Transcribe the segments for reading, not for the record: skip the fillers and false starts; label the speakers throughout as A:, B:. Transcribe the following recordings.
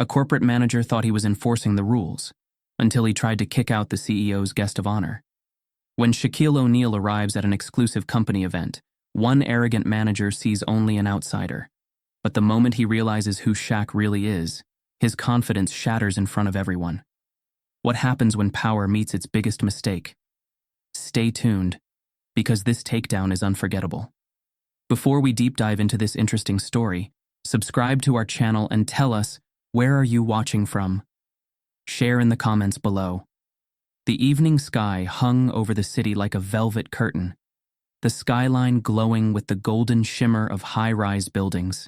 A: A corporate manager thought he was enforcing the rules, until he tried to kick out the CEO's guest of honor. When Shaquille O'Neal arrives at an exclusive company event, one arrogant manager sees only an outsider. But the moment he realizes who Shaq really is, his confidence shatters in front of everyone. What happens when power meets its biggest mistake? Stay tuned, because this takedown is unforgettable. Before we deep dive into this interesting story, subscribe to our channel and tell us, where are you watching from? Share in the comments below. The evening sky hung over the city like a velvet curtain, the skyline glowing with the golden shimmer of high-rise buildings.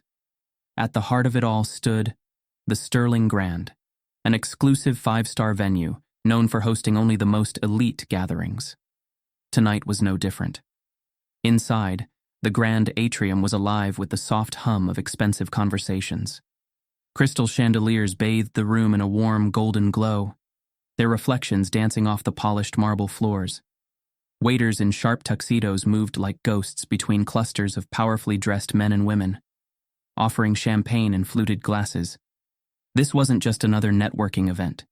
A: At the heart of it all stood the Sterling Grand, an exclusive 5-star venue known for hosting only the most elite gatherings. Tonight was no different. Inside, the grand atrium was alive with the soft hum of expensive conversations. Crystal chandeliers bathed the room in a warm golden glow, their reflections dancing off the polished marble floors. Waiters in sharp tuxedos moved like ghosts between clusters of powerfully dressed men and women, offering champagne in fluted glasses. This wasn't just another networking event.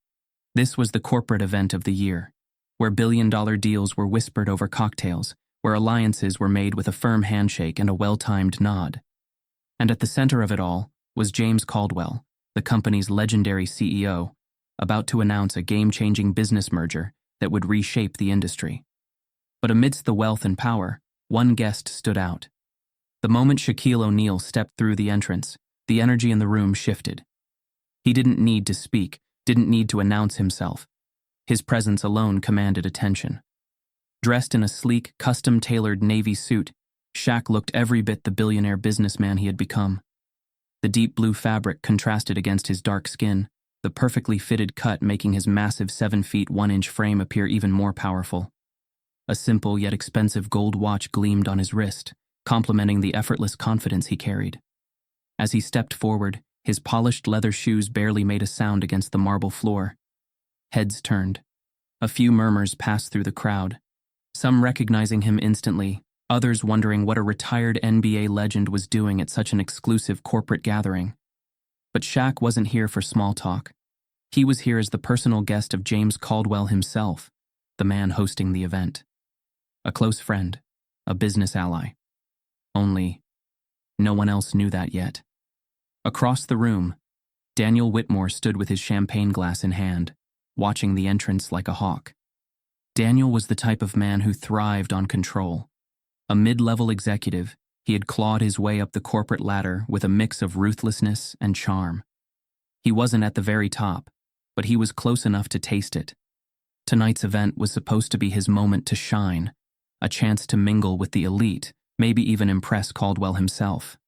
A: This was the corporate event of the year, where billion-dollar deals were whispered over cocktails, where alliances were made with a firm handshake and a well-timed nod. And at the center of it all was James Caldwell, the company's legendary CEO, about to announce a game-changing business merger that would reshape the industry. But amidst the wealth and power, one guest stood out. The moment Shaquille O'Neal stepped through the entrance, the energy in the room shifted. He didn't need to speak, didn't need to announce himself. His presence alone commanded attention. Dressed in a sleek, custom-tailored navy suit, Shaq looked every bit the billionaire businessman he had become. The deep blue fabric contrasted against his dark skin, the perfectly fitted cut making his massive 7 feet 1 inch frame appear even more powerful. A simple yet expensive gold watch gleamed on his wrist, complementing the effortless confidence he carried. As he stepped forward, his polished leather shoes barely made a sound against the marble floor. Heads turned. A few murmurs passed through the crowd, some recognizing him instantly, others wondering what a retired NBA legend was doing at such an exclusive corporate gathering. But Shaq wasn't here for small talk. He was here as the personal guest of James Caldwell himself, the man hosting the event. A close friend, a business ally. Only, no one else knew that yet. Across the room, Daniel Whitmore stood with his champagne glass in hand, watching the entrance like a hawk. Daniel was the type of man who thrived on control. A mid-level executive, he had clawed his way up the corporate ladder with a mix of ruthlessness and charm. He wasn't at the very top, but he was close enough to taste it. Tonight's event was supposed to be his moment to shine, a chance to mingle with the elite, maybe even impress Caldwell himself.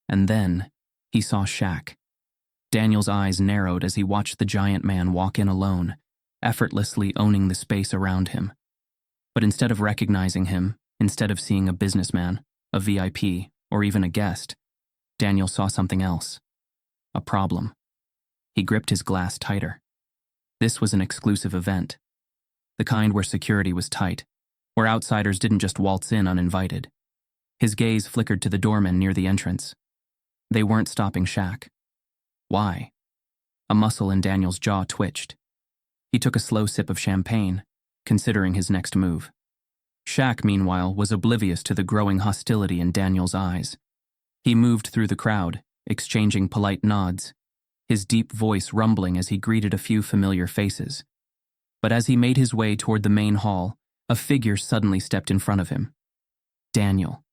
A: And then, he saw Shaq. Daniel's eyes narrowed as he watched the giant man walk in alone, effortlessly owning the space around him. But instead of recognizing him, instead of seeing a businessman, a VIP, or even a guest, Daniel saw something else. A problem. He gripped his glass tighter. This was an exclusive event. The kind where security was tight, where outsiders didn't just waltz in uninvited. His gaze flickered to the doormen near the entrance. They weren't stopping Shaq. Why? A muscle in Daniel's jaw twitched. He took a slow sip of champagne, considering his next move. Shaq, meanwhile, was oblivious to the growing hostility in Daniel's eyes. He moved through the crowd, exchanging polite nods, his deep voice rumbling as he greeted a few familiar faces. But as he made his way toward the main hall, a figure suddenly stepped in front of him. Daniel.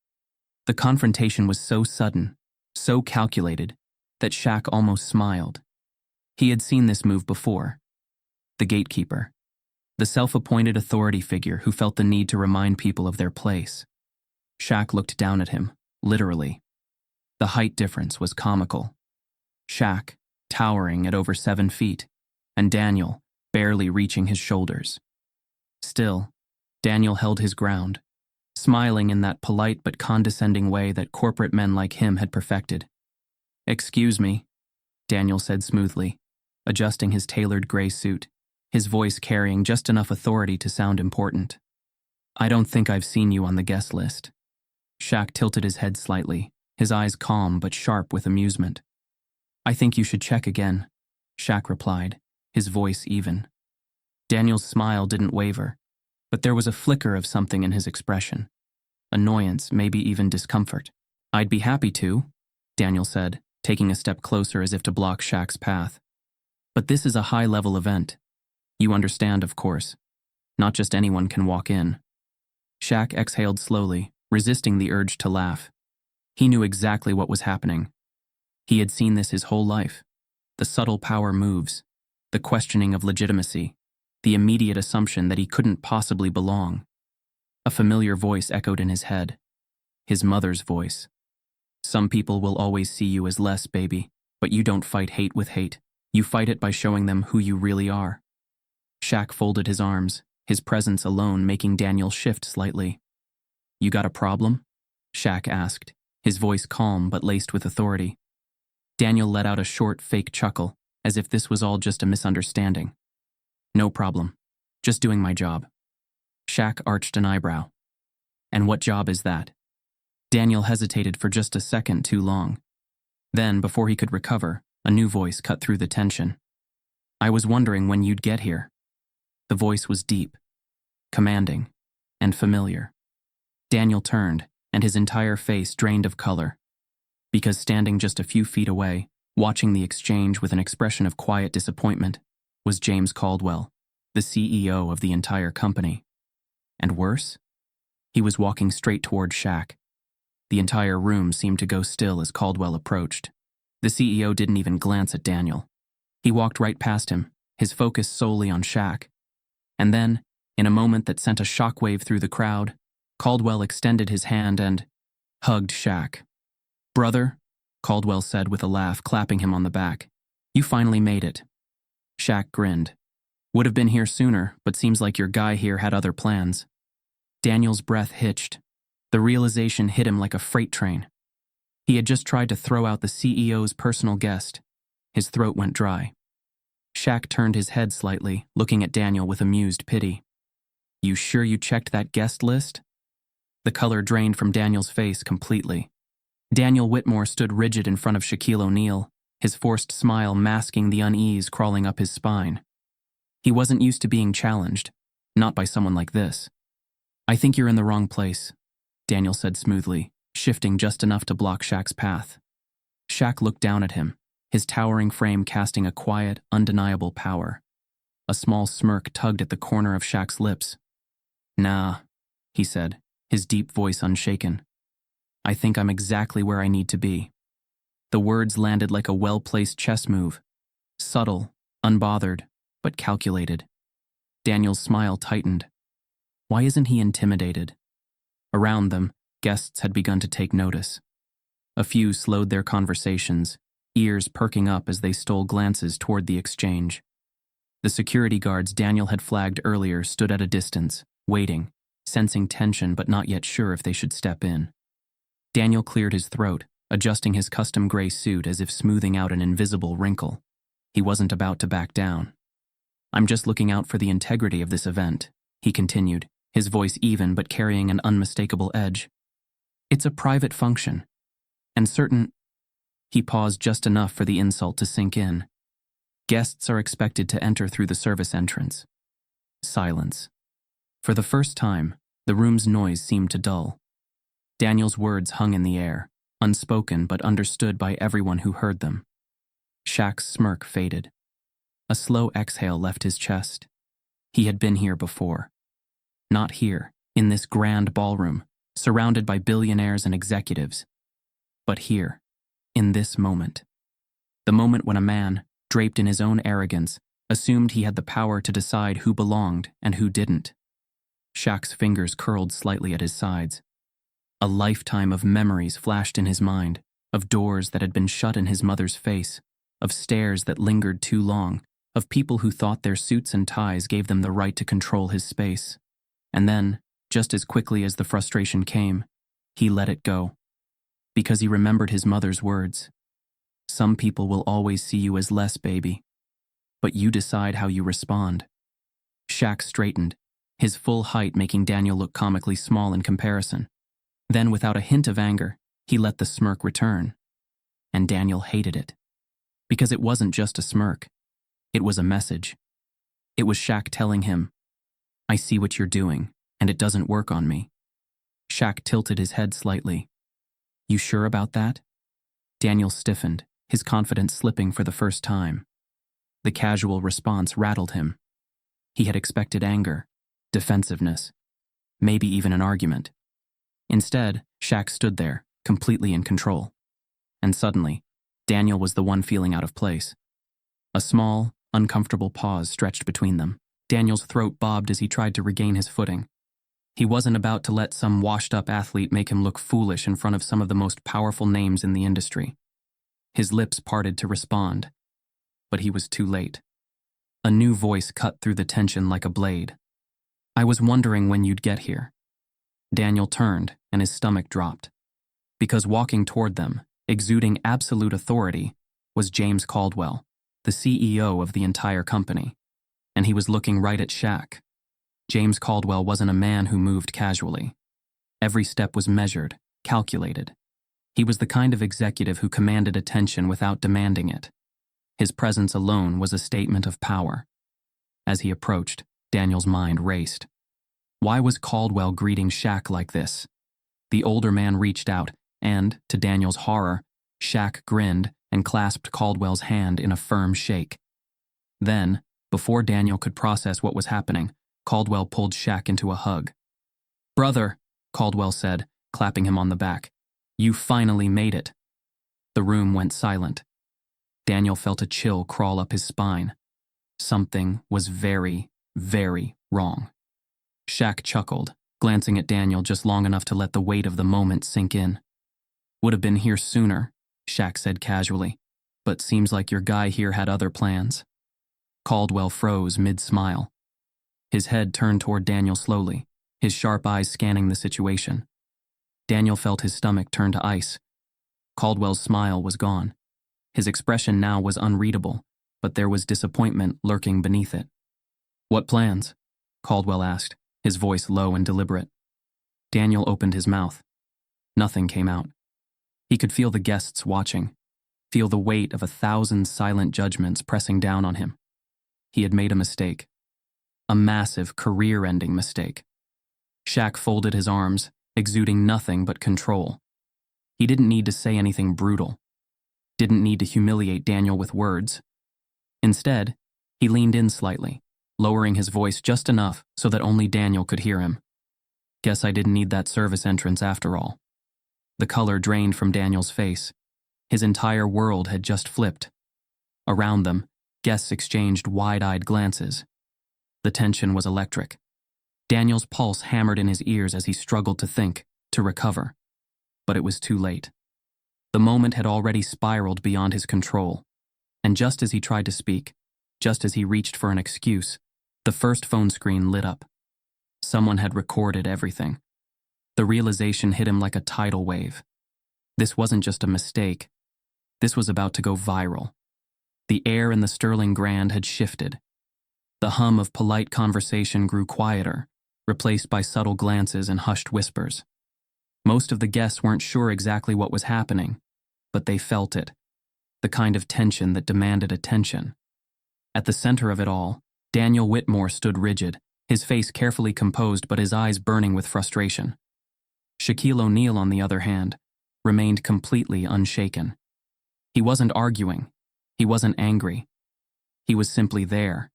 A: The confrontation was so sudden, so calculated, that Shaq almost smiled. He had seen this move before. The gatekeeper. The self-appointed authority figure who felt the need to remind people of their place. Shaq looked down at him, literally. The height difference was comical. Shaq, towering at over 7 feet, and Daniel, barely reaching his shoulders. Still, Daniel held his ground, smiling in that polite but condescending way that corporate men like him had perfected. "Excuse me," Daniel said smoothly, adjusting his tailored gray suit, his voice carrying just enough authority to sound important. "I don't think I've seen you on the guest list." Shaq tilted his head slightly, his eyes calm but sharp with amusement. "I think you should check again. Shaq replied, his voice even. Daniel's smile didn't waver, but there was a flicker of something in his expression. Annoyance, maybe even discomfort. I'd be happy to, Daniel said, taking a step closer as if to block Shaq's path. But this is a high-level event. You understand, of course. Not just anyone can walk in. Shaq exhaled slowly, resisting the urge to laugh. He knew exactly what was happening. He had seen this his whole life. The subtle power moves, the questioning of legitimacy, the immediate assumption that he couldn't possibly belong. A familiar voice echoed in his head. His mother's voice. Some people will always see you as less, baby, but you don't fight hate with hate. You fight it by showing them who you really are. Shaq folded his arms, his presence alone making Daniel shift slightly. You got a problem? Shaq asked, his voice calm but laced with authority. Daniel let out a short, fake chuckle, as if this was all just a misunderstanding. No problem. Just doing my job. Shaq arched an eyebrow. And what job is that? Daniel hesitated for just a second too long. Then, before he could recover, a new voice cut through the tension. I was wondering when you'd get here. The voice was deep, commanding, and familiar. Daniel turned, and his entire face drained of color. Because standing just a few feet away, watching the exchange with an expression of quiet disappointment, was James Caldwell, the CEO of the entire company. And worse? He was walking straight toward Shaq. The entire room seemed to go still as Caldwell approached. The CEO didn't even glance at Daniel. He walked right past him, his focus solely on Shaq. And then, in a moment that sent a shockwave through the crowd, Caldwell extended his hand and hugged Shaq. Brother, Caldwell said with a laugh, clapping him on the back. You finally made it. Shaq grinned. Would have been here sooner, but seems like your guy here had other plans. Daniel's breath hitched. The realization hit him like a freight train. He had just tried to throw out the CEO's personal guest. His throat went dry. Shaq turned his head slightly, looking at Daniel with amused pity. You sure you checked that guest list? The color drained from Daniel's face completely. Daniel Whitmore stood rigid in front of Shaquille O'Neal, his forced smile masking the unease crawling up his spine. He wasn't used to being challenged, not by someone like this. I think you're in the wrong place, Daniel said smoothly, shifting just enough to block Shaq's path. Shaq looked down at him, his towering frame casting a quiet, undeniable power. A small smirk tugged at the corner of Shaq's lips. Nah, he said, his deep voice unshaken. I think I'm exactly where I need to be. The words landed like a well-placed chess move. Subtle, unbothered, but calculated. Daniel's smile tightened. Why isn't he intimidated? Around them, guests had begun to take notice. A few slowed their conversations, ears perking up as they stole glances toward the exchange. The security guards Daniel had flagged earlier stood at a distance, waiting, sensing tension but not yet sure if they should step in. Daniel cleared his throat, adjusting his custom gray suit as if smoothing out an invisible wrinkle. He wasn't about to back down. I'm just looking out for the integrity of this event, he continued, his voice even but carrying an unmistakable edge. It's a private function, and certain... He paused just enough for the insult to sink in. Guests are expected to enter through the service entrance. Silence. For the first time, the room's noise seemed to dull. Daniel's words hung in the air, unspoken but understood by everyone who heard them. Shaq's smirk faded. A slow exhale left his chest. He had been here before. Not here, in this grand ballroom, surrounded by billionaires and executives. But here, in this moment. The moment when a man, draped in his own arrogance, assumed he had the power to decide who belonged and who didn't. Shaq's fingers curled slightly at his sides. A lifetime of memories flashed in his mind, of doors that had been shut in his mother's face, of stares that lingered too long, of people who thought their suits and ties gave them the right to control his space. And then, just as quickly as the frustration came, he let it go. Because he remembered his mother's words. Some people will always see you as less, baby. But you decide how you respond. Shaq straightened, his full height making Daniel look comically small in comparison. Then, without a hint of anger, he let the smirk return. And Daniel hated it. Because it wasn't just a smirk. It was a message. It was Shaq telling him, "I see what you're doing, and it doesn't work on me." Shaq tilted his head slightly. "You sure about that?" Daniel stiffened, his confidence slipping for the first time. The casual response rattled him. He had expected anger, defensiveness, maybe even an argument. Instead, Shaq stood there, completely in control. And suddenly, Daniel was the one feeling out of place. A small, uncomfortable pause stretched between them. Daniel's throat bobbed as he tried to regain his footing. He wasn't about to let some washed-up athlete make him look foolish in front of some of the most powerful names in the industry. His lips parted to respond, but he was too late. A new voice cut through the tension like a blade. "I was wondering when you'd get here." Daniel turned, and his stomach dropped. Because walking toward them, exuding absolute authority, was James Caldwell, the CEO of the entire company. And he was looking right at Shaq. James Caldwell wasn't a man who moved casually. Every step was measured, calculated. He was the kind of executive who commanded attention without demanding it. His presence alone was a statement of power. As he approached, Daniel's mind raced. Why was Caldwell greeting Shaq like this? The older man reached out, and, to Daniel's horror, Shaq grinned and clasped Caldwell's hand in a firm shake. Then, before Daniel could process what was happening, Caldwell pulled Shaq into a hug. "Brother," Caldwell said, clapping him on the back, "you finally made it." The room went silent. Daniel felt a chill crawl up his spine. Something was very, very wrong. Shaq chuckled, glancing at Daniel just long enough to let the weight of the moment sink in. "Would have been here sooner," Shaq said casually, "but seems like your guy here had other plans." Caldwell froze mid-smile. His head turned toward Daniel slowly, his sharp eyes scanning the situation. Daniel felt his stomach turn to ice. Caldwell's smile was gone. His expression now was unreadable, but there was disappointment lurking beneath it. "What plans?" Caldwell asked, his voice low and deliberate. Daniel opened his mouth. Nothing came out. He could feel the guests watching, feel the weight of 1,000 silent judgments pressing down on him. He had made a mistake. A massive, career-ending mistake. Shaq folded his arms, exuding nothing but control. He didn't need to say anything brutal. Didn't need to humiliate Daniel with words. Instead, he leaned in slightly, lowering his voice just enough so that only Daniel could hear him. "Guess I didn't need that service entrance after all." The color drained from Daniel's face. His entire world had just flipped. Around them, guests exchanged wide-eyed glances. The tension was electric. Daniel's pulse hammered in his ears as he struggled to think, to recover. But it was too late. The moment had already spiraled beyond his control. And just as he tried to speak, just as he reached for an excuse, the first phone screen lit up. Someone had recorded everything. The realization hit him like a tidal wave. This wasn't just a mistake. This was about to go viral. The air in the Sterling Grand had shifted. The hum of polite conversation grew quieter, replaced by subtle glances and hushed whispers. Most of the guests weren't sure exactly what was happening, but they felt it, the kind of tension that demanded attention. At the center of it all, Daniel Whitmore stood rigid, his face carefully composed but his eyes burning with frustration. Shaquille O'Neal, on the other hand, remained completely unshaken. He wasn't arguing. He wasn't angry. He was simply there.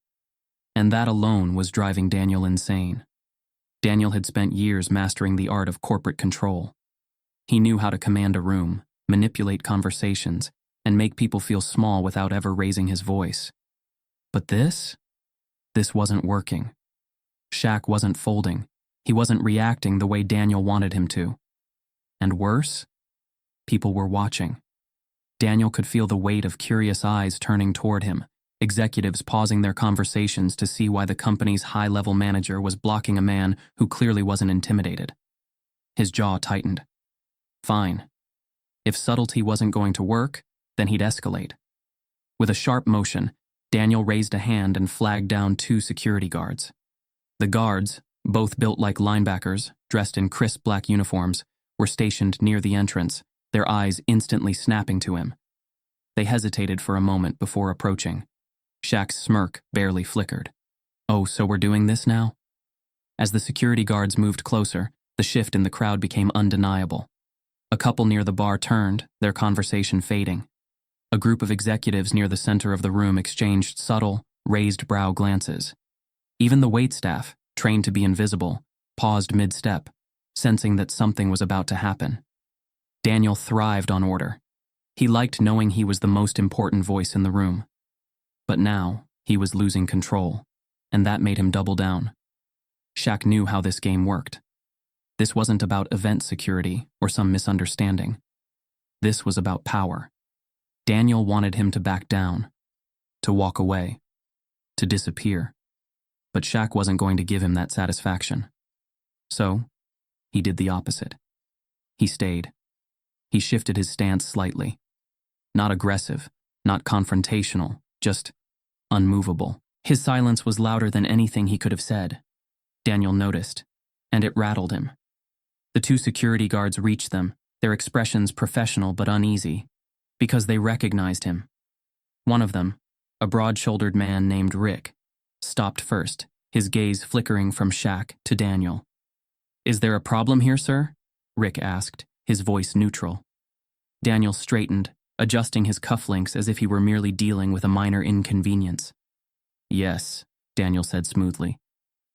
A: And that alone was driving Daniel insane. Daniel had spent years mastering the art of corporate control. He knew how to command a room, manipulate conversations, and make people feel small without ever raising his voice. But this wasn't working. Shaq wasn't folding. He wasn't reacting the way Daniel wanted him to. And worse, people were watching. Daniel could feel the weight of curious eyes turning toward him, executives pausing their conversations to see why the company's high-level manager was blocking a man who clearly wasn't intimidated. His jaw tightened. Fine. If subtlety wasn't going to work, then he'd escalate. With a sharp motion, Daniel raised a hand and flagged down 2 security guards. The guards, both built like linebackers, dressed in crisp black uniforms, were stationed near the entrance, their eyes instantly snapping to him. They hesitated for a moment before approaching. Shaq's smirk barely flickered. "Oh, so we're doing this now?" As the security guards moved closer, the shift in the crowd became undeniable. A couple near the bar turned, their conversation fading. A group of executives near the center of the room exchanged subtle, raised brow glances. Even the waitstaff, trained to be invisible, paused mid-step, sensing that something was about to happen. Daniel thrived on order. He liked knowing he was the most important voice in the room. But now, he was losing control, and that made him double down. Shaq knew how this game worked. This wasn't about event security or some misunderstanding. This was about power. Daniel wanted him to back down, to walk away, to disappear. But Shaq wasn't going to give him that satisfaction. So, he did the opposite. He stayed. He shifted his stance slightly. Not aggressive, not confrontational, just unmovable. His silence was louder than anything he could have said. Daniel noticed, and it rattled him. The two security guards reached them, their expressions professional but uneasy, because they recognized him. One of them, a broad-shouldered man named Rick, stopped first, his gaze flickering from Shaq to Daniel. "Is there a problem here, sir?" Rick asked, his voice neutral. Daniel straightened, adjusting his cufflinks as if he were merely dealing with a minor inconvenience. "Yes," Daniel said smoothly.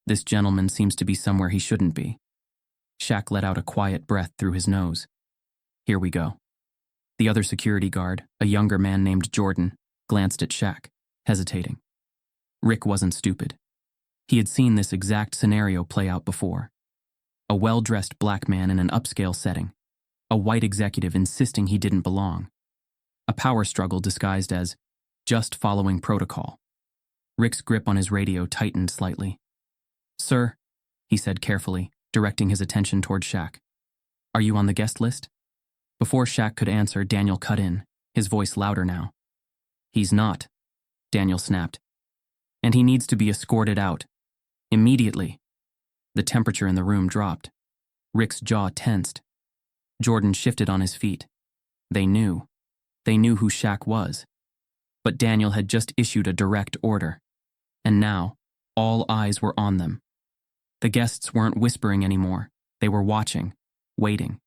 A: "This gentleman seems to be somewhere he shouldn't be." Shaq let out a quiet breath through his nose. "Here we go." The other security guard, a younger man named Jordan, glanced at Shaq, hesitating. Rick wasn't stupid. He had seen this exact scenario play out before. A well-dressed black man in an upscale setting. A white executive insisting he didn't belong. A power struggle disguised as just following protocol. Rick's grip on his radio tightened slightly. "Sir," he said carefully, directing his attention toward Shaq. "Are you on the guest list?" Before Shaq could answer, Daniel cut in, his voice louder now. "He's not," Daniel snapped. "And he needs to be escorted out. Immediately." The temperature in the room dropped. Rick's jaw tensed. Jordan shifted on his feet. They knew. They knew who Shaq was. But Daniel had just issued a direct order. And now, all eyes were on them. The guests weren't whispering anymore. They were watching, waiting.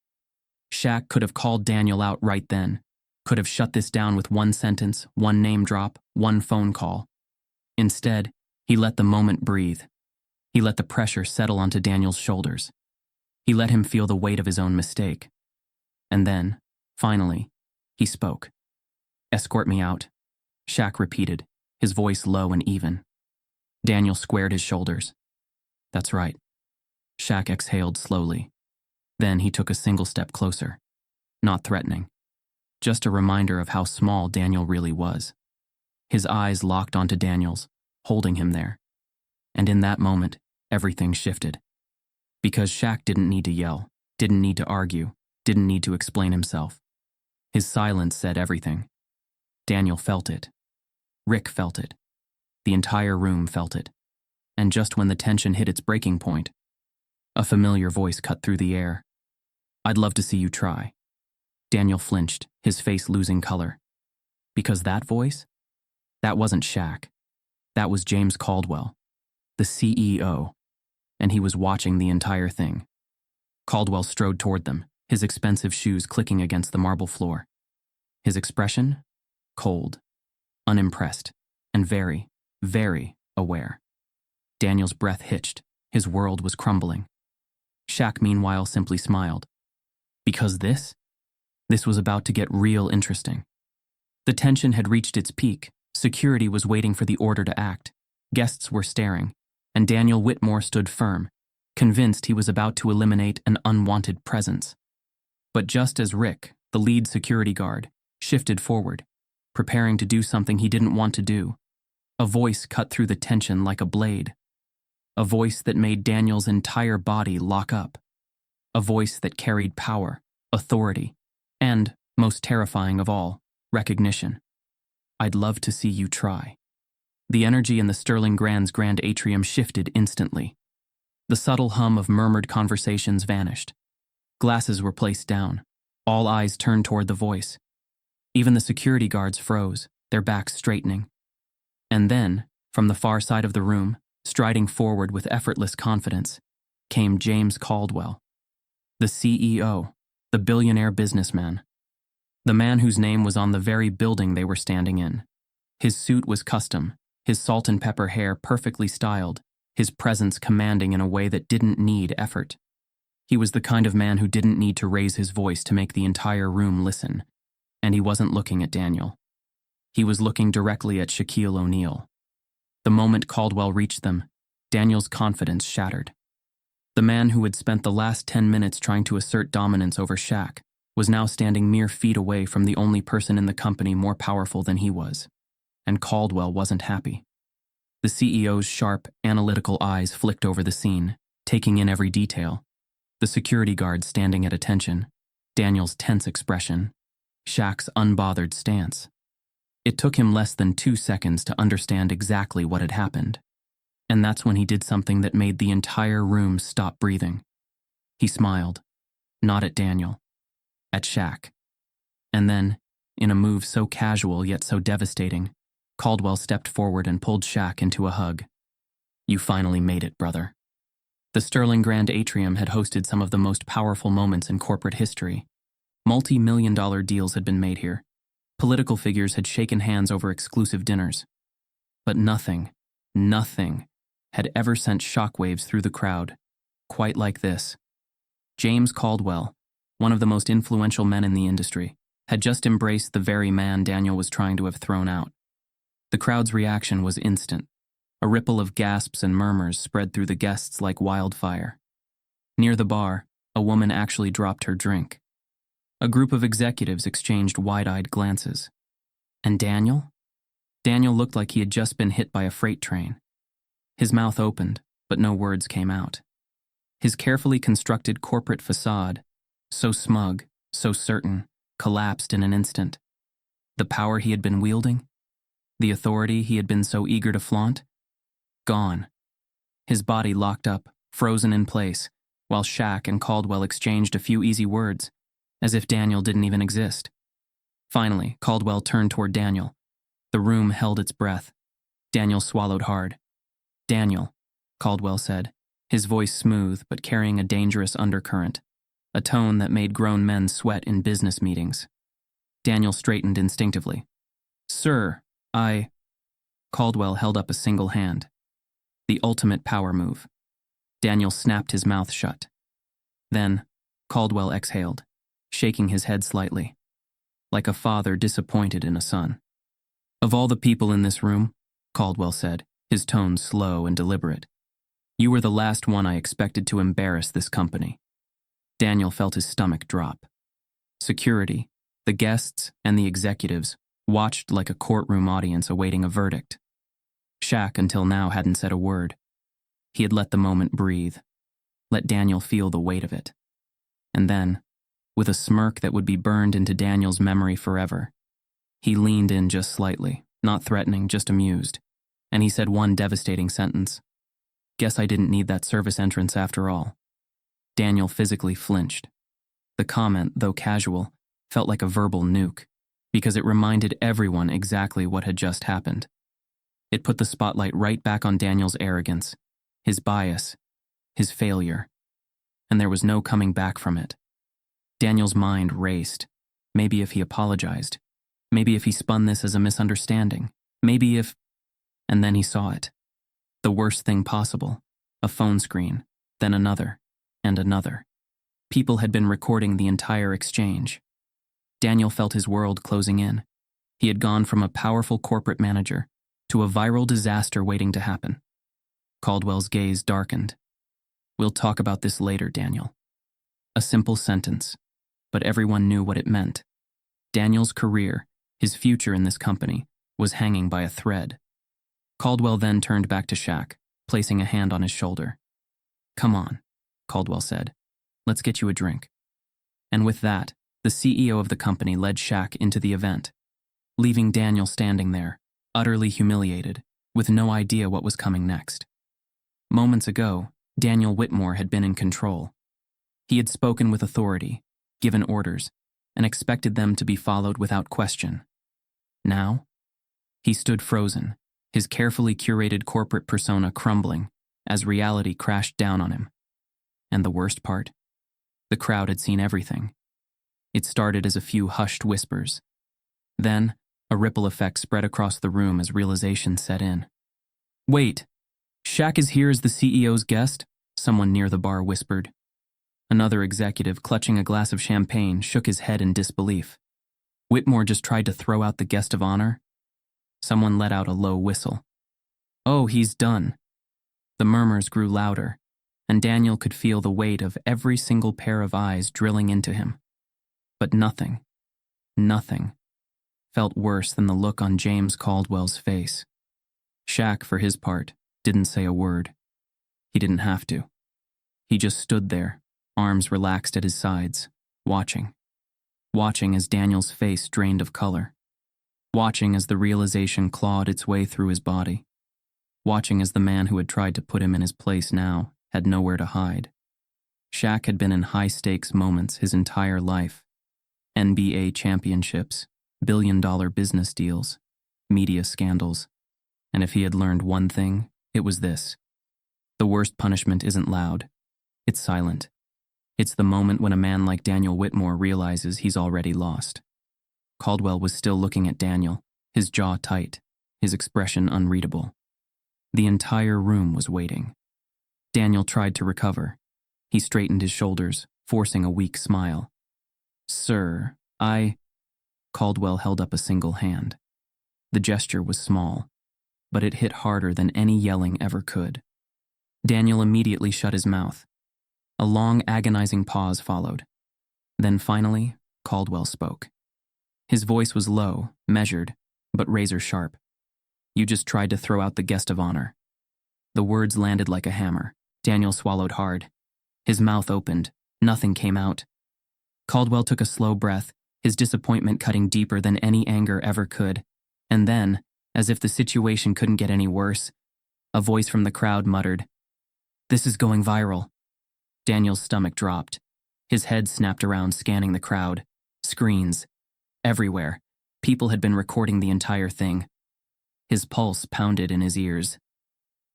A: Shaq could have called Daniel out right then, could have shut this down with one sentence, one name drop, one phone call. Instead, he let the moment breathe. He let the pressure settle onto Daniel's shoulders. He let him feel the weight of his own mistake. And then, finally, he spoke. "Escort me out," Shaq repeated, his voice low and even. Daniel squared his shoulders. "That's right." Shaq exhaled slowly. Then he took a single step closer. Not threatening. Just a reminder of how small Daniel really was. His eyes locked onto Daniel's, holding him there. And in that moment, everything shifted. Because Shaq didn't need to yell, didn't need to argue, didn't need to explain himself. His silence said everything. Daniel felt it. Rick felt it. The entire room felt it. And just when the tension hit its breaking point, a familiar voice cut through the air. "I'd love to see you try." Daniel flinched, his face losing color. Because that voice? That wasn't Shaq. That was James Caldwell, the CEO, and he was watching the entire thing. Caldwell strode toward them, his expensive shoes clicking against the marble floor. His expression? Cold, unimpressed, and very, very aware. Daniel's breath hitched. His world was crumbling. Shaq, meanwhile, simply smiled. Because this was about to get real interesting. The tension had reached its peak. Security was waiting for the order to act. Guests were staring, and Daniel Whitmore stood firm, convinced he was about to eliminate an unwanted presence. But just as Rick, the lead security guard, shifted forward, preparing to do something he didn't want to do, a voice cut through the tension like a blade. A voice that made Daniel's entire body lock up. A voice that carried power, authority, and, most terrifying of all, recognition. "I'd love to see you try." The energy in the Sterling Grand's grand atrium shifted instantly. The subtle hum of murmured conversations vanished. Glasses were placed down. All eyes turned toward the voice. Even the security guards froze, their backs straightening. And then, from the far side of the room, striding forward with effortless confidence, came James Caldwell, the CEO, the billionaire businessman, the man whose name was on the very building they were standing in. His suit was custom, his salt and pepper hair perfectly styled, his presence commanding in a way that didn't need effort. He was the kind of man who didn't need to raise his voice to make the entire room listen, and he wasn't looking at Daniel. He was looking directly at Shaquille O'Neal. The moment Caldwell reached them, Daniel's confidence shattered. The man who had spent the last 10 minutes trying to assert dominance over Shaq was now standing mere feet away from the only person in the company more powerful than he was. And Caldwell wasn't happy. The CEO's sharp, analytical eyes flicked over the scene, taking in every detail. The security guard standing at attention, Daniel's tense expression, Shaq's unbothered stance. It took him less than 2 seconds to understand exactly what had happened. And that's when he did something that made the entire room stop breathing. He smiled, not at Daniel, at Shaq. And then, in a move so casual yet so devastating, Caldwell stepped forward and pulled Shaq into a hug. "You finally made it, brother." The Sterling Grand Atrium had hosted some of the most powerful moments in corporate history. Multi-million-dollar deals had been made here. Political figures had shaken hands over exclusive dinners. But nothing had ever sent shockwaves through the crowd, quite like this. James Caldwell, one of the most influential men in the industry, had just embraced the very man Daniel was trying to have thrown out. The crowd's reaction was instant. A ripple of gasps and murmurs spread through the guests like wildfire. Near the bar, a woman actually dropped her drink. A group of executives exchanged wide-eyed glances. And Daniel? Daniel looked like he had just been hit by a freight train. His mouth opened, but no words came out. His carefully constructed corporate facade, so smug, so certain, collapsed in an instant. The power he had been wielding, the authority he had been so eager to flaunt, gone. His body locked up, frozen in place, while Shaq and Caldwell exchanged a few easy words, as if Daniel didn't even exist. Finally, Caldwell turned toward Daniel. The room held its breath. Daniel swallowed hard. "Daniel," Caldwell said, his voice smooth but carrying a dangerous undercurrent, a tone that made grown men sweat in business meetings. Daniel straightened instinctively. "Sir, I..." Caldwell held up a single hand. The ultimate power move. Daniel snapped his mouth shut. Then, Caldwell exhaled, shaking his head slightly, like a father disappointed in a son. "Of all the people in this room," Caldwell said, his tone slow and deliberate, "you were the last one I expected to embarrass this company." Daniel felt his stomach drop. Security, the guests, and the executives watched like a courtroom audience awaiting a verdict. Shaq, until now, hadn't said a word. He had let the moment breathe, let Daniel feel the weight of it. And then, with a smirk that would be burned into Daniel's memory forever, he leaned in just slightly, not threatening, just amused, and he said one devastating sentence. "Guess I didn't need that service entrance after all." Daniel physically flinched. The comment, though casual, felt like a verbal nuke, because it reminded everyone exactly what had just happened. It put the spotlight right back on Daniel's arrogance, his bias, his failure, and there was no coming back from it. Daniel's mind raced. Maybe if he apologized. Maybe if he spun this as a misunderstanding. Maybe if... And then he saw it. The worst thing possible. A phone screen, then another, and another. People had been recording the entire exchange. Daniel felt his world closing in. He had gone from a powerful corporate manager to a viral disaster waiting to happen. Caldwell's gaze darkened. "We'll talk about this later, Daniel." A simple sentence, but everyone knew what it meant. Daniel's career, his future in this company, was hanging by a thread. Caldwell then turned back to Shaq, placing a hand on his shoulder. "Come on," Caldwell said. "Let's get you a drink." And with that, the CEO of the company led Shaq into the event, leaving Daniel standing there, utterly humiliated, with no idea what was coming next. Moments ago, Daniel Whitmore had been in control. He had spoken with authority, given orders, and expected them to be followed without question. Now, he stood frozen, his carefully curated corporate persona crumbling as reality crashed down on him. And the worst part? The crowd had seen everything. It started as a few hushed whispers. Then, a ripple effect spread across the room as realization set in. "Wait, Shaq is here as the CEO's guest?" someone near the bar whispered. Another executive, clutching a glass of champagne, shook his head in disbelief. "Whitmore just tried to throw out the guest of honor?" Someone let out a low whistle. "Oh, he's done." The murmurs grew louder, and Daniel could feel the weight of every single pair of eyes drilling into him. But nothing felt worse than the look on James Caldwell's face. Shaq, for his part, didn't say a word. He didn't have to. He just stood there, arms relaxed at his sides, watching as Daniel's face drained of color, watching as the realization clawed its way through his body, watching as the man who had tried to put him in his place now had nowhere to hide. Shaq had been in high-stakes moments his entire life. NBA championships, billion-dollar business deals, media scandals. And if he had learned one thing, it was this. The worst punishment isn't loud. It's silent. It's the moment when a man like Daniel Whitmore realizes he's already lost. Caldwell was still looking at Daniel, his jaw tight, his expression unreadable. The entire room was waiting. Daniel tried to recover. He straightened his shoulders, forcing a weak smile. "Sir, Caldwell held up a single hand. The gesture was small, but it hit harder than any yelling ever could. Daniel immediately shut his mouth. A long, agonizing pause followed. Then finally, Caldwell spoke. His voice was low, measured, but razor sharp. "You just tried to throw out the guest of honor." The words landed like a hammer. Daniel swallowed hard. His mouth opened. Nothing came out. Caldwell took a slow breath, his disappointment cutting deeper than any anger ever could. And then, as if the situation couldn't get any worse, a voice from the crowd muttered, "This is going viral." Daniel's stomach dropped. His head snapped around, scanning the crowd. Screens. Everywhere. People had been recording the entire thing. His pulse pounded in his ears.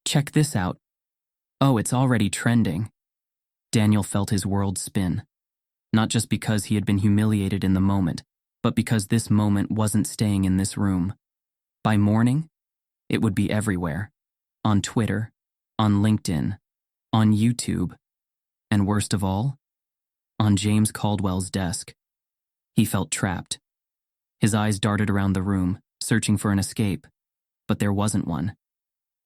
A: "Check this out. Oh, it's already trending." Daniel felt his world spin. Not just because he had been humiliated in the moment, but because this moment wasn't staying in this room. By morning, it would be everywhere. On Twitter, on LinkedIn, on YouTube, and worst of all, on James Caldwell's desk. He felt trapped. His eyes darted around the room, searching for an escape, but there wasn't one.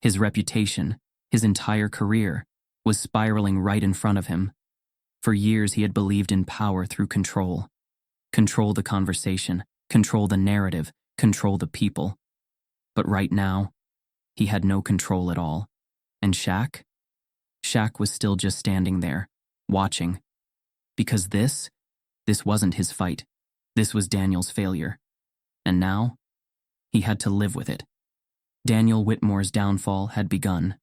A: His reputation, his entire career, was spiraling right in front of him. For years he had believed in power through control. Control the conversation, control the narrative, control the people. But right now, he had no control at all. And Shaq? Shaq was still just standing there, watching. Because this wasn't his fight. This was Daniel's failure. And now, he had to live with it. Daniel Whitmore's downfall had begun.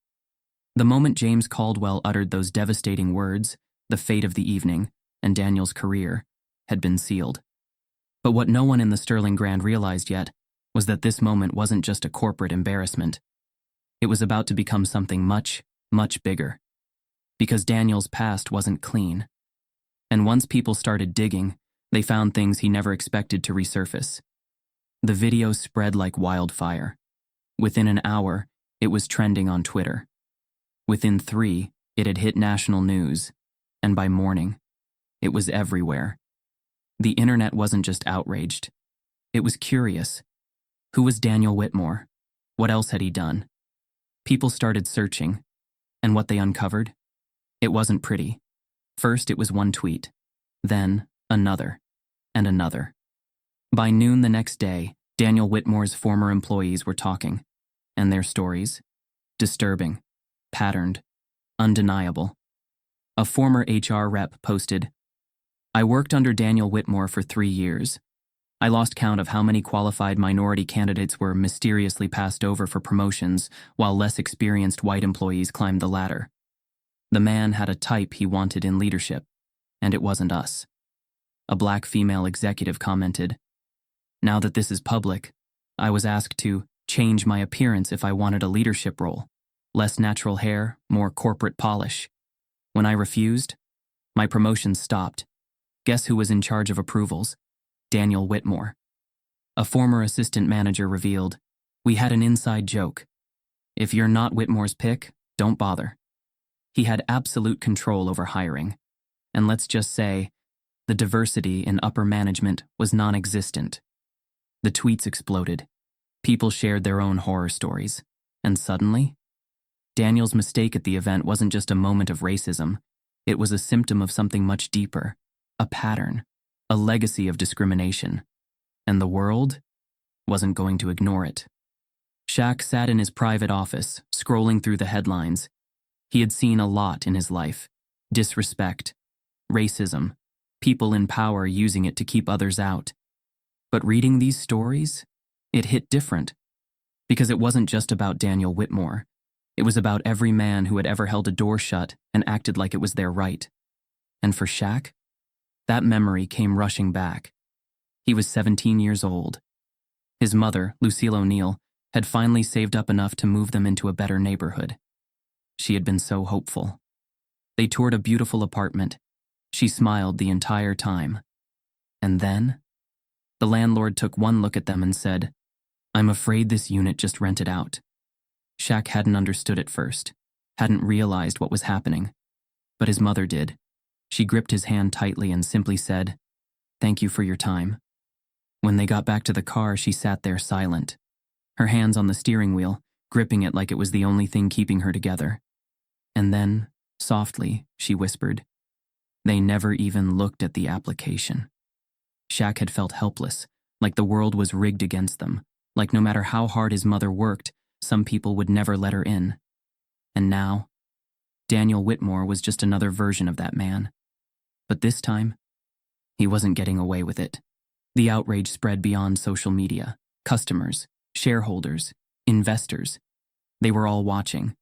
A: The moment James Caldwell uttered those devastating words, the fate of the evening, and Daniel's career, had been sealed. But what no one in the Sterling Grand realized yet was that this moment wasn't just a corporate embarrassment. It was about to become something much, much bigger. Because Daniel's past wasn't clean. And once people started digging, they found things he never expected to resurface. The video spread like wildfire. Within an hour, it was trending on Twitter. Within 3, it had hit national news. And by morning, it was everywhere. The internet wasn't just outraged. It was curious. Who was Daniel Whitmore? What else had he done? People started searching, and what they uncovered? It wasn't pretty. First, it was one tweet, then another, and another. By noon the next day, Daniel Whitmore's former employees were talking, and their stories? Disturbing, patterned, undeniable. A former HR rep posted, "I worked under Daniel Whitmore for 3 years. I lost count of how many qualified minority candidates were mysteriously passed over for promotions while less experienced white employees climbed the ladder. The man had a type he wanted in leadership, and it wasn't us." A black female executive commented, "Now that this is public, I was asked to change my appearance if I wanted a leadership role. Less natural hair, more corporate polish. When I refused, my promotion stopped. Guess who was in charge of approvals? Daniel Whitmore. A former assistant manager revealed, "We had an inside joke. If you're not Whitmore's pick, don't bother." He had absolute control over hiring. And let's just say, the diversity in upper management was non-existent. The tweets exploded. People shared their own horror stories. And suddenly, Daniel's mistake at the event wasn't just a moment of racism. It was a symptom of something much deeper, a pattern, a legacy of discrimination. And the world wasn't going to ignore it. Shaq sat in his private office, scrolling through the headlines. He had seen a lot in his life: disrespect, racism, people in power using it to keep others out. But reading these stories, it hit different. Because it wasn't just about Daniel Whitmore. It was about every man who had ever held a door shut and acted like it was their right. And for Shaq, that memory came rushing back. He was 17 years old. His mother, Shaquille O'Neal, had finally saved up enough to move them into a better neighborhood. She had been so hopeful. They toured a beautiful apartment. She smiled the entire time. And then, the landlord took one look at them and said, "I'm afraid this unit just rented out." Shaq hadn't understood at first, hadn't realized what was happening. But his mother did. She gripped his hand tightly and simply said, "Thank you for your time." When they got back to the car, she sat there silent, her hands on the steering wheel, gripping it like it was the only thing keeping her together. And then, softly, she whispered, "They never even looked at the application." Shaq had felt helpless, like the world was rigged against them, like no matter how hard his mother worked, some people would never let her in. And now, Daniel Whitmore was just another version of that man. But this time, he wasn't getting away with it. The outrage spread beyond social media. Customers, shareholders, investors, they were all watching.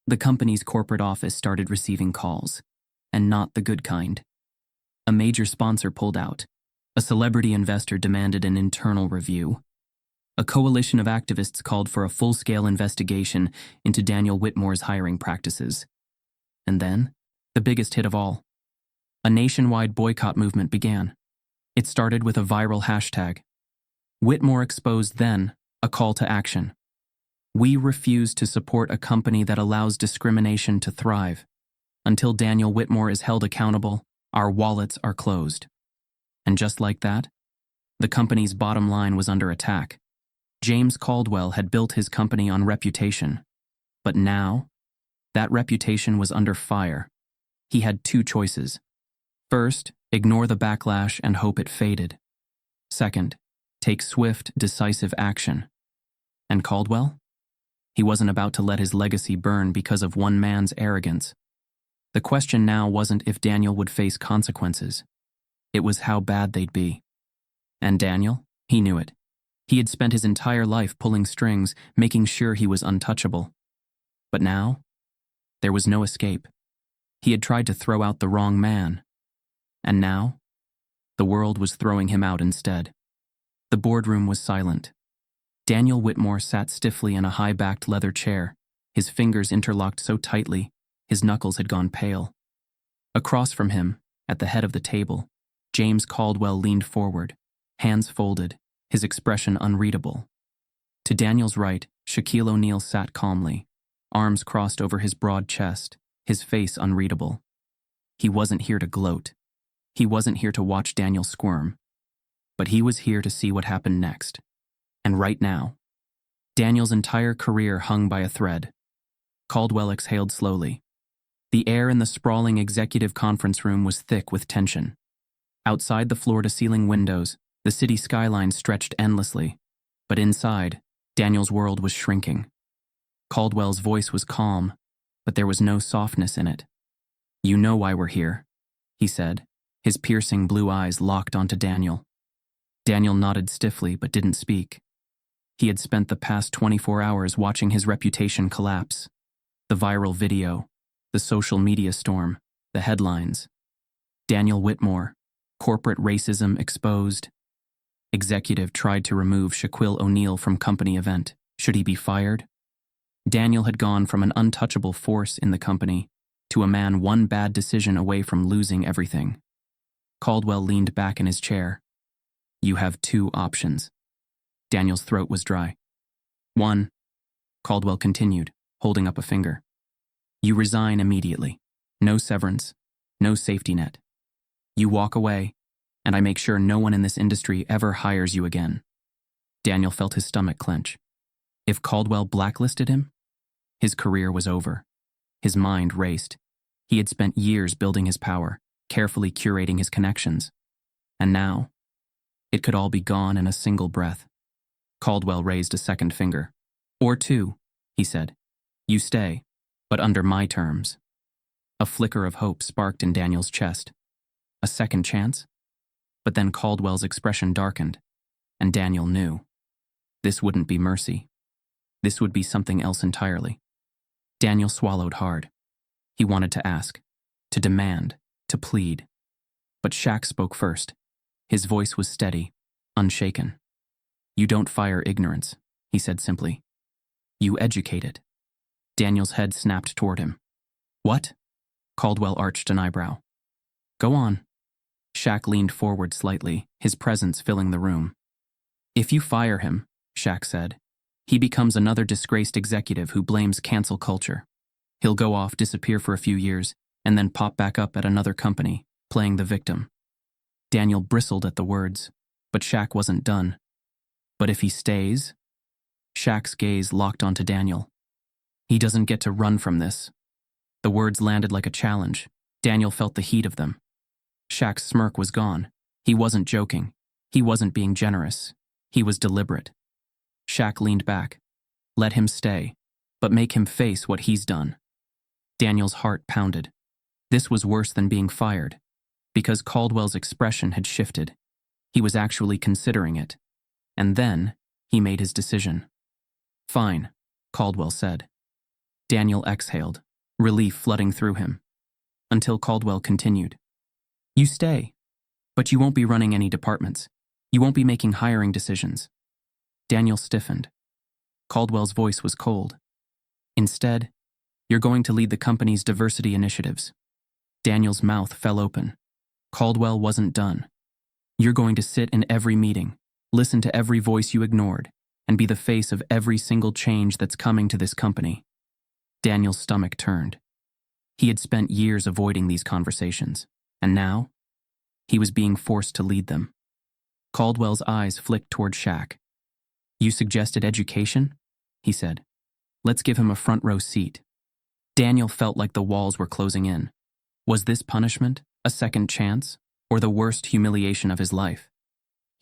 A: The company's corporate office started receiving calls, and not the good kind. A major sponsor pulled out. A celebrity investor demanded an internal review. A coalition of activists called for a full-scale investigation into Daniel Whitmore's hiring practices. And then, the biggest hit of all, a nationwide boycott movement began. It started with a viral hashtag. Whitmore exposed, then, a call to action. "We refuse to support a company that allows discrimination to thrive. Until Daniel Whitmore is held accountable, our wallets are closed." And just like that, the company's bottom line was under attack. James Caldwell had built his company on reputation. But now, that reputation was under fire. He had two choices. First, ignore the backlash and hope it faded. Second, take swift, decisive action. And Caldwell? He wasn't about to let his legacy burn because of one man's arrogance. The question now wasn't if Daniel would face consequences. It was how bad they'd be. And Daniel, he knew it. He had spent his entire life pulling strings, making sure he was untouchable. But now, there was no escape. He had tried to throw out the wrong man. And now, the world was throwing him out instead. The boardroom was silent. Daniel Whitmore sat stiffly in a high-backed leather chair, his fingers interlocked so tightly, his knuckles had gone pale. Across from him, at the head of the table, James Caldwell leaned forward, hands folded, his expression unreadable. To Daniel's right, Shaquille O'Neal sat calmly, arms crossed over his broad chest, his face unreadable. He wasn't here to gloat. He wasn't here to watch Daniel squirm. But he was here to see what happened next. And right now, Daniel's entire career hung by a thread. Caldwell exhaled slowly. The air in the sprawling executive conference room was thick with tension. Outside the floor-to-ceiling windows, the city skyline stretched endlessly. But inside, Daniel's world was shrinking. Caldwell's voice was calm, but there was no softness in it. "You know why we're here," he said, his piercing blue eyes locked onto Daniel. Daniel nodded stiffly but didn't speak. He had spent the past 24 hours watching his reputation collapse. The viral video, the social media storm, the headlines. Daniel Whitmore, corporate racism exposed. Executive tried to remove Shaquille O'Neal from company event. Should he be fired? Daniel had gone from an untouchable force in the company to a man one bad decision away from losing everything. Caldwell leaned back in his chair. You have two options. Daniel's throat was dry. One, Caldwell continued, holding up a finger. You resign immediately. No severance, no safety net. You walk away, and I make sure no one in this industry ever hires you again. Daniel felt his stomach clench. If Caldwell blacklisted him, his career was over. His mind raced. He had spent years building his power, carefully curating his connections. And now, it could all be gone in a single breath. Caldwell raised a second finger. Or two, he said. You stay, but under my terms. A flicker of hope sparked in Daniel's chest. A second chance? But then Caldwell's expression darkened, and Daniel knew. This wouldn't be mercy. This would be something else entirely. Daniel swallowed hard. He wanted to ask, to demand, to plead. But Shaq spoke first. His voice was steady, unshaken. You don't fire ignorance, he said simply. You educate it. Daniel's head snapped toward him. What? Caldwell arched an eyebrow. Go on. Shaq leaned forward slightly, his presence filling the room. If you fire him, Shaq said, he becomes another disgraced executive who blames cancel culture. He'll go off, disappear for a few years, and then pop back up at another company, playing the victim. Daniel bristled at the words, but Shaq wasn't done. But if he stays? Shaq's gaze locked onto Daniel. He doesn't get to run from this. The words landed like a challenge. Daniel felt the heat of them. Shaq's smirk was gone. He wasn't joking. He wasn't being generous. He was deliberate. Shaq leaned back. Let him stay, but make him face what he's done. Daniel's heart pounded. This was worse than being fired, because Caldwell's expression had shifted. He was actually considering it. And then, he made his decision. Fine, Caldwell said. Daniel exhaled, relief flooding through him. Until Caldwell continued. You stay, but you won't be running any departments. You won't be making hiring decisions. Daniel stiffened. Caldwell's voice was cold. Instead, you're going to lead the company's diversity initiatives. Daniel's mouth fell open. Caldwell wasn't done. You're going to sit in every meeting, listen to every voice you ignored, and be the face of every single change that's coming to this company. Daniel's stomach turned. He had spent years avoiding these conversations, and now, he was being forced to lead them. Caldwell's eyes flicked toward Shaq. You suggested education? He said. Let's give him a front row seat. Daniel felt like the walls were closing in. Was this punishment, a second chance, or the worst humiliation of his life?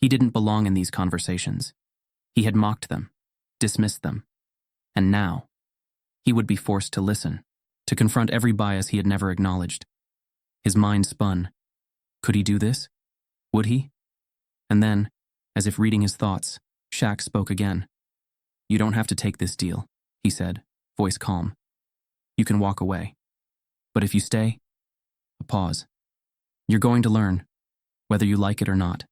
A: He didn't belong in these conversations. He had mocked them, dismissed them. And now, he would be forced to listen, to confront every bias he had never acknowledged. His mind spun. Could he do this? Would he? And then, as if reading his thoughts, Shaq spoke again. You don't have to take this deal, he said, voice calm. You can walk away. But if you stay, a pause. You're going to learn, whether you like it or not.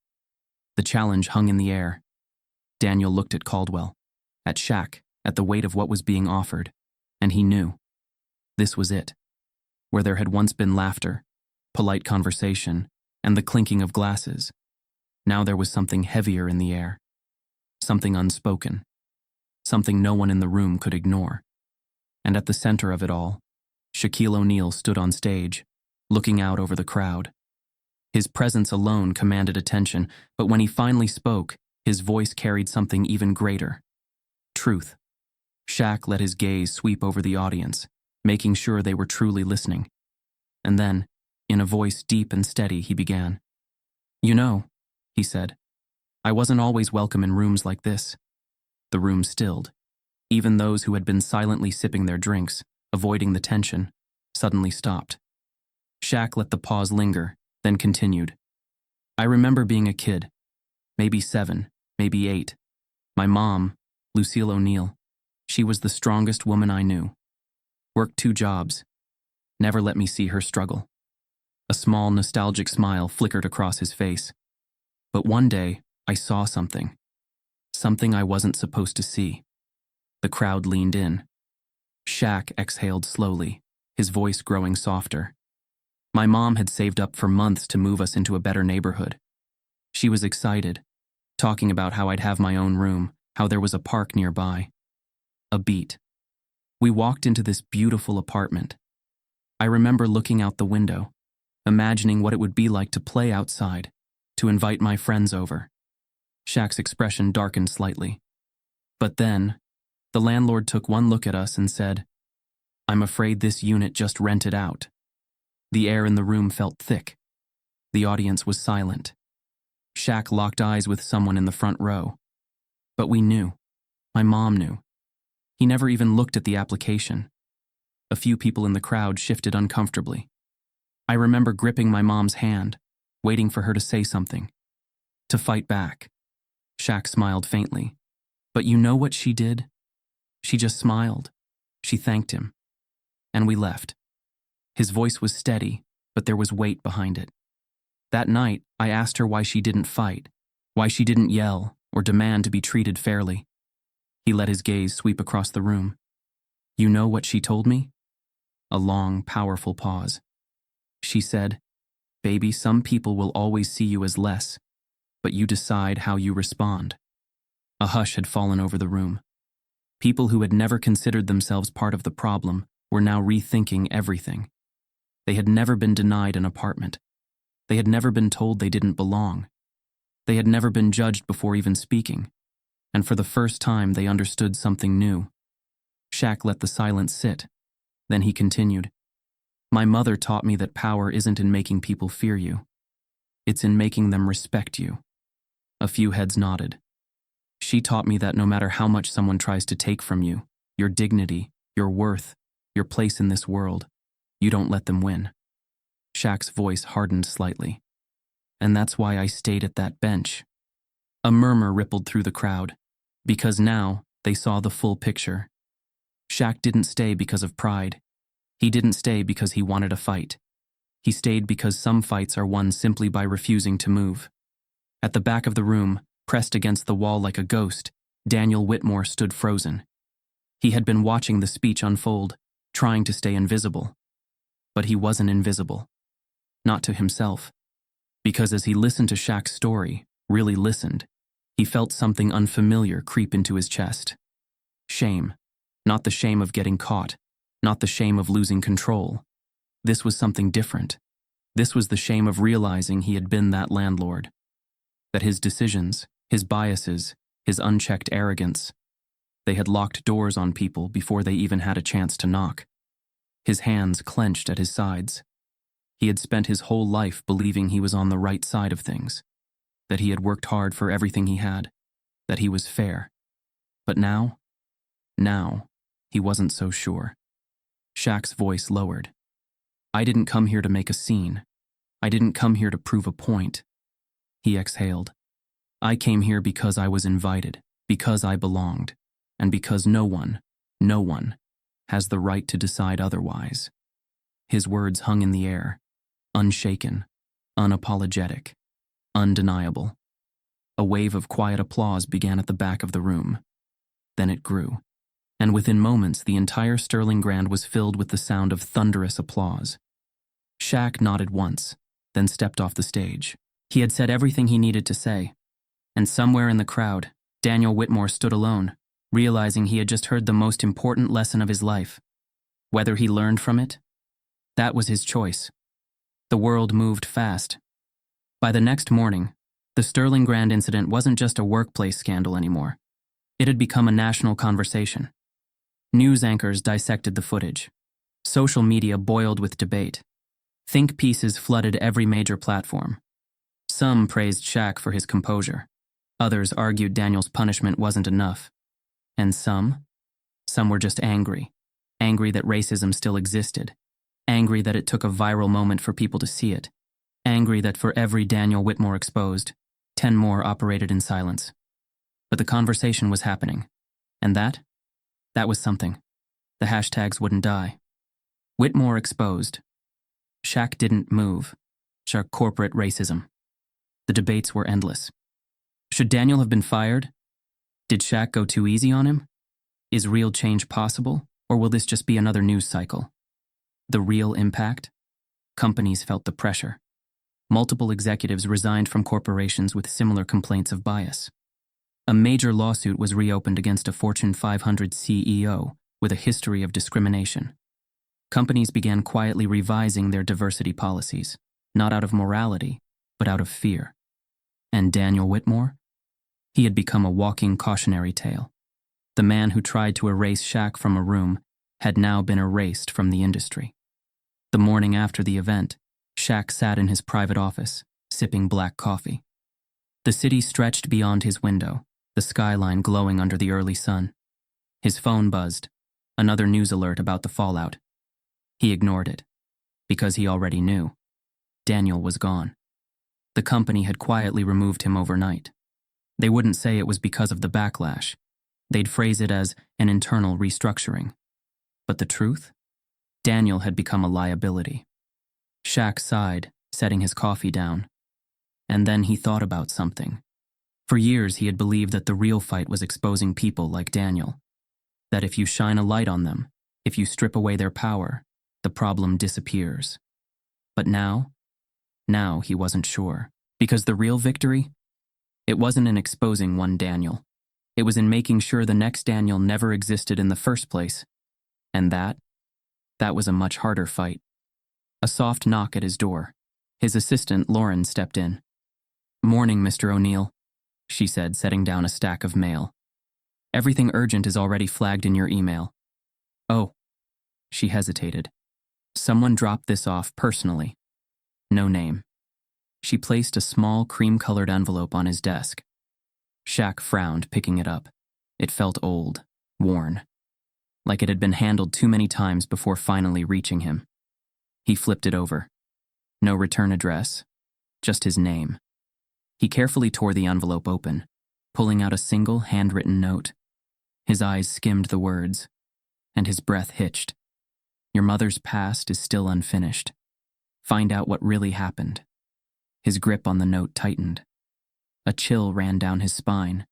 A: The challenge hung in the air. Daniel looked at Caldwell, at Shaq, at the weight of what was being offered, and he knew. This was it. Where there had once been laughter, polite conversation, and the clinking of glasses, now there was something heavier in the air. Something unspoken. Something no one in the room could ignore. And at the center of it all, Shaquille O'Neal stood on stage, looking out over the crowd. His presence alone commanded attention, but when he finally spoke, his voice carried something even greater. Truth. Shaq let his gaze sweep over the audience, making sure they were truly listening. And then, in a voice deep and steady, he began. You know, he said, I wasn't always welcome in rooms like this. The room stilled. Even those who had been silently sipping their drinks, avoiding the tension, suddenly stopped. Shaq let the pause linger, then continued. I remember being a kid, maybe 7, maybe 8. My mom, Lucille O'Neal, she was the strongest woman I knew. Worked 2 jobs. Never let me see her struggle. A small, nostalgic smile flickered across his face. But one day, I saw something. Something I wasn't supposed to see. The crowd leaned in. Shaq exhaled slowly, his voice growing softer. My mom had saved up for months to move us into a better neighborhood. She was excited, talking about how I'd have my own room, how there was a park nearby. A beat. We walked into this beautiful apartment. I remember looking out the window, imagining what it would be like to play outside, to invite my friends over. Shaq's expression darkened slightly. But then, the landlord took one look at us and said, "I'm afraid this unit just rented out." The air in the room felt thick. The audience was silent. Shaq locked eyes with someone in the front row. But we knew. My mom knew. He never even looked at the application. A few people in the crowd shifted uncomfortably. I remember gripping my mom's hand, waiting for her to say something, to fight back. Shaq smiled faintly. But you know what she did? She just smiled. She thanked him. And we left. His voice was steady, but there was weight behind it. That night, I asked her why she didn't fight, why she didn't yell or demand to be treated fairly. He let his gaze sweep across the room. You know what she told me? A long, powerful pause. She said, "Baby, some people will always see you as less, but you decide how you respond." A hush had fallen over the room. People who had never considered themselves part of the problem were now rethinking everything. They had never been denied an apartment. They had never been told they didn't belong. They had never been judged before even speaking. And for the first time, they understood something new. Shaq let the silence sit. Then he continued, "My mother taught me that power isn't in making people fear you. It's in making them respect you." A few heads nodded. She taught me that no matter how much someone tries to take from you, your dignity, your worth, your place in this world, you don't let them win. Shaq's voice hardened slightly. And that's why I stayed at that bench. A murmur rippled through the crowd, because now they saw the full picture. Shaq didn't stay because of pride. He didn't stay because he wanted a fight. He stayed because some fights are won simply by refusing to move. At the back of the room, pressed against the wall like a ghost, Daniel Whitmore stood frozen. He had been watching the speech unfold, trying to stay invisible. But he wasn't invisible. Not to himself. Because as he listened to Shaq's story, really listened, he felt something unfamiliar creep into his chest. Shame. Not the shame of getting caught. Not the shame of losing control. This was something different. This was the shame of realizing he had been that landlord. That his decisions, his biases, his unchecked arrogance, they had locked doors on people before they even had a chance to knock. His hands clenched at his sides. He had spent his whole life believing he was on the right side of things, that he had worked hard for everything he had, that he was fair. But now, he wasn't so sure. Shaq's voice lowered. "I didn't come here to make a scene. I didn't come here to prove a point." He exhaled. "I came here because I was invited, because I belonged, and because no one has the right to decide otherwise." His words hung in the air, unshaken, unapologetic, undeniable. A wave of quiet applause began at the back of the room. Then it grew, and within moments the entire Sterling Grand was filled with the sound of thunderous applause. Shaq nodded once, then stepped off the stage. He had said everything he needed to say, and somewhere in the crowd, Daniel Whitmore stood alone, realizing he had just heard the most important lesson of his life. Whether he learned from it? That was his choice. The world moved fast. By the next morning, the Sterling Grand incident wasn't just a workplace scandal anymore. It had become a national conversation. News anchors dissected the footage. Social media boiled with debate. Think pieces flooded every major platform. Some praised Shaq for his composure. Others argued Daniel's punishment wasn't enough. And some were just angry. Angry that racism still existed. Angry that it took a viral moment for people to see it. Angry that for every Daniel Whitmore exposed, 10 more operated in silence. But the conversation was happening. And that was something. The hashtags wouldn't die. Whitmore exposed. Shaq didn't move. Shaq corporate racism. The debates were endless. Should Daniel have been fired? Did Shaq go too easy on him? Is real change possible, or will this just be another news cycle? The real impact? Companies felt the pressure. Multiple executives resigned from corporations with similar complaints of bias. A major lawsuit was reopened against a Fortune 500 CEO with a history of discrimination. Companies began quietly revising their diversity policies, not out of morality, but out of fear. And Daniel Whitmore? He had become a walking cautionary tale. The man who tried to erase Shaq from a room had now been erased from the industry. The morning after the event, Shaq sat in his private office, sipping black coffee. The city stretched beyond his window, the skyline glowing under the early sun. His phone buzzed, another news alert about the fallout. He ignored it, because he already knew. Daniel was gone. The company had quietly removed him overnight. They wouldn't say it was because of the backlash. They'd phrase it as an internal restructuring. But the truth? Daniel had become a liability. Shaq sighed, setting his coffee down. And then he thought about something. For years he had believed that the real fight was exposing people like Daniel. That if you shine a light on them, if you strip away their power, the problem disappears. But now he wasn't sure. Because the real victory? It wasn't in exposing one Daniel. It was in making sure the next Daniel never existed in the first place. And that was a much harder fight. A soft knock at his door. His assistant, Lauren, stepped in. "Morning, Mr. O'Neal," she said, setting down a stack of mail. "Everything urgent is already flagged in your email." "Oh," she hesitated. "Someone dropped this off personally. No name." She placed a small cream-colored envelope on his desk. Shaq frowned, picking it up. It felt old, worn, like it had been handled too many times before finally reaching him. He flipped it over. No return address, just his name. He carefully tore the envelope open, pulling out a single handwritten note. His eyes skimmed the words, and his breath hitched. "Your mother's past is still unfinished. Find out what really happened." His grip on the note tightened. A chill ran down his spine,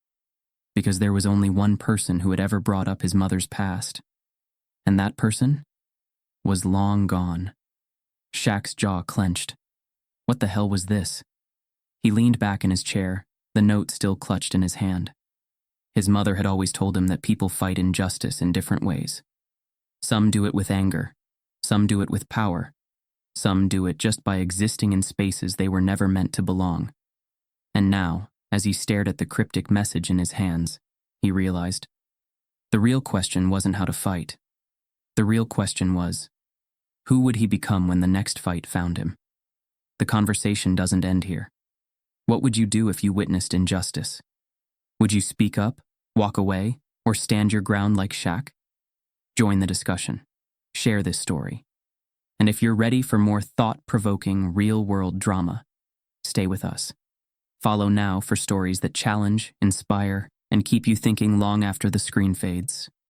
A: because there was only one person who had ever brought up his mother's past. And that person was long gone. Shaq's jaw clenched. What the hell was this? He leaned back in his chair, the note still clutched in his hand. His mother had always told him that people fight injustice in different ways. Some do it with anger. Some do it with power. Some do it just by existing in spaces they were never meant to belong. And now, as he stared at the cryptic message in his hands, he realized the real question wasn't how to fight. The real question was, who would he become when the next fight found him? The conversation doesn't end here. What would you do if you witnessed injustice? Would you speak up, walk away, or stand your ground like Shaq? Join the discussion. Share this story. And if you're ready for more thought-provoking, real-world drama, stay with us. Follow now for stories that challenge, inspire, and keep you thinking long after the screen fades.